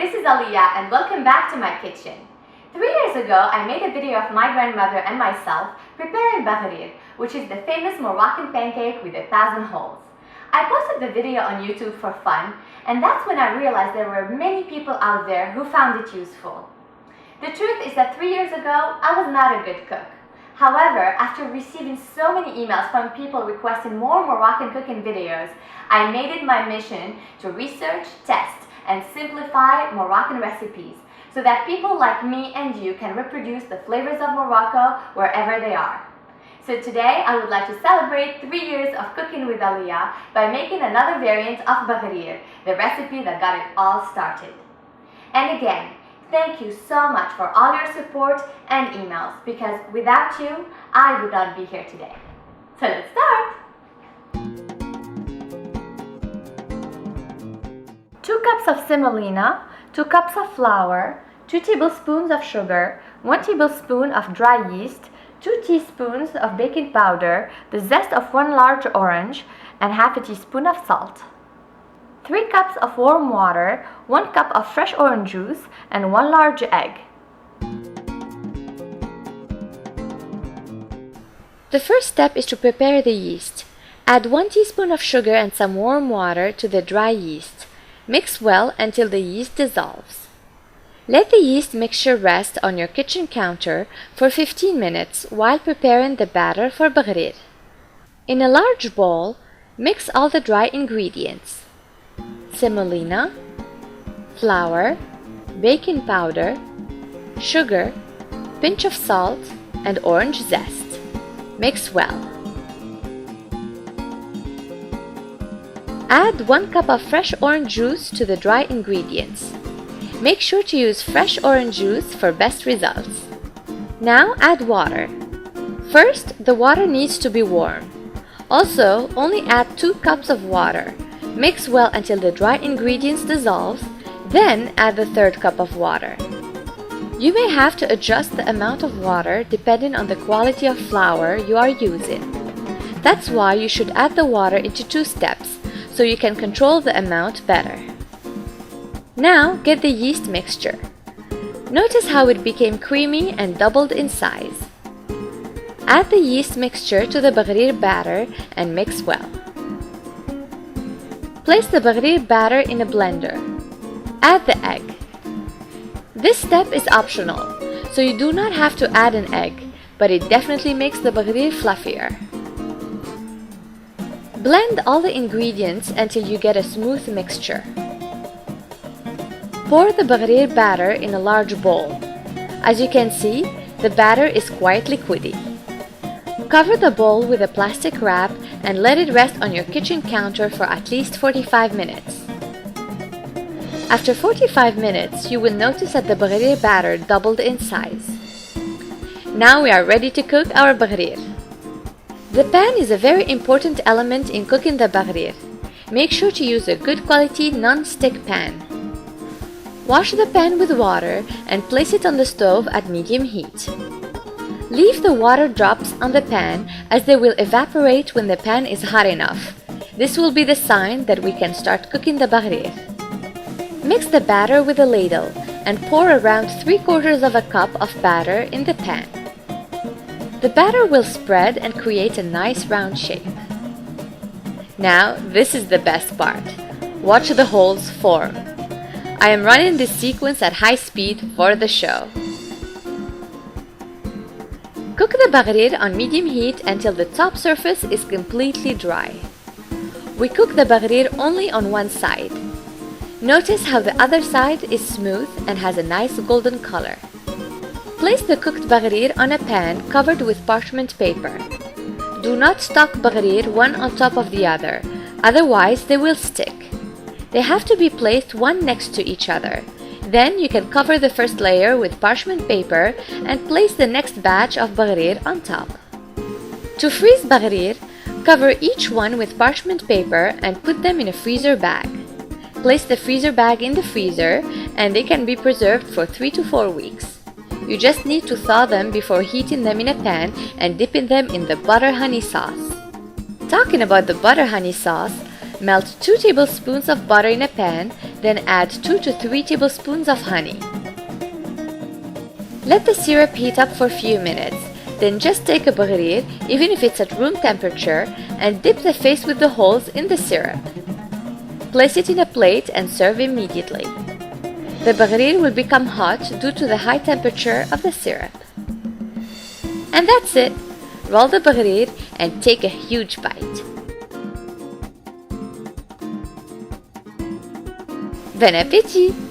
this is Aliyah and welcome back to my kitchen. 3 years ago, I made a video of my grandmother and myself preparing Baghrir, which is the famous Moroccan pancake with 1,000 holes. I posted the video on YouTube for fun, and that's when I realized there were many people out there who found it useful. The truth is that 3 years ago, I was not a good cook. However, after receiving so many emails from people requesting more Moroccan cooking videos, I made it my mission to research, test, and simplify Moroccan recipes so that people like me and you can reproduce the flavors of Morocco wherever they are. So today, I would like to celebrate 3 years of Cooking with Aliyah by making another variant of Baghrir, the recipe that got it all started. And again, thank you so much for all your support and emails, because without you, I would not be here today. So let's start! 2 cups of semolina, 2 cups of flour, 2 tablespoons of sugar, 1 tablespoon of dry yeast, 2 teaspoons of baking powder, the zest of 1 large orange, and half a teaspoon of salt. 3 cups of warm water, 1 cup of fresh orange juice, and 1 large egg. The first step is to prepare the yeast. Add 1 teaspoon of sugar and some warm water to the dry yeast. Mix well until the yeast dissolves. Let the yeast mixture rest on your kitchen counter for 15 minutes while preparing the batter for Baghrir. In a large bowl, mix all the dry ingredients: semolina, flour, baking powder, sugar, pinch of salt, and orange zest. Mix well. Add 1 cup of fresh orange juice to the dry ingredients. Make sure to use fresh orange juice for best results. Now add water. First, the water needs to be warm. Also, only add 2 cups of water. Mix well until the dry ingredients dissolve, then add the 3rd cup of water. You may have to adjust the amount of water depending on the quality of flour you are using. That's why you should add the water into 2 steps, so you can control the amount better. Now get the yeast mixture. Notice how it became creamy and doubled in size. Add the yeast mixture to the Baghrir batter and mix well. Place the Baghrir batter in a blender. Add the egg. This step is optional, so you do not have to add an egg, but it definitely makes the Baghrir fluffier. Blend all the ingredients until you get a smooth mixture. Pour the Baghrir batter in a large bowl. As you can see, the batter is quite liquidy. Cover the bowl with a plastic wrap and let it rest on your kitchen counter for at least 45 minutes. After 45 minutes, you will notice that the Baghrir batter doubled in size. Now we are ready to cook our Baghrir. The pan is a very important element in cooking the Baghrir. Make sure to use a good quality non-stick pan. Wash the pan with water and place it on the stove at medium heat. Leave the water drops on the pan as they will evaporate when the pan is hot enough. This will be the sign that we can start cooking the Baghrir. Mix the batter with a ladle and pour around 3/4 of a cup of batter in the pan. The batter will spread and create a nice round shape. Now, this is the best part. Watch the holes form. I am running this sequence at high speed for the show. Cook the Baghrir on medium heat until the top surface is completely dry. We cook the Baghrir only on one side. Notice how the other side is smooth and has a nice golden color. Place the cooked Baghrir on a pan covered with parchment paper. Do not stack Baghrir one on top of the other, otherwise they will stick. They have to be placed one next to each other. Then you can cover the first layer with parchment paper and place the next batch of Baghrir on top. To freeze Baghrir, cover each one with parchment paper and put them in a freezer bag. Place the freezer bag in the freezer and they can be preserved for 3 to 4 weeks. You just need to thaw them before heating them in a pan and dipping them in the butter honey sauce. Talking about the butter honey sauce, Melt 2 tablespoons of butter in a pan, then add 2 to 3 tablespoons of honey. Let the syrup heat up for a few minutes. Then just take a baghrir, even if it's at room temperature, and dip the face with the holes in the syrup. Place it in a plate and serve immediately. The baghrir will become hot due to the high temperature of the syrup. And that's it! Roll the baghrir and take a huge bite. Bon appétit!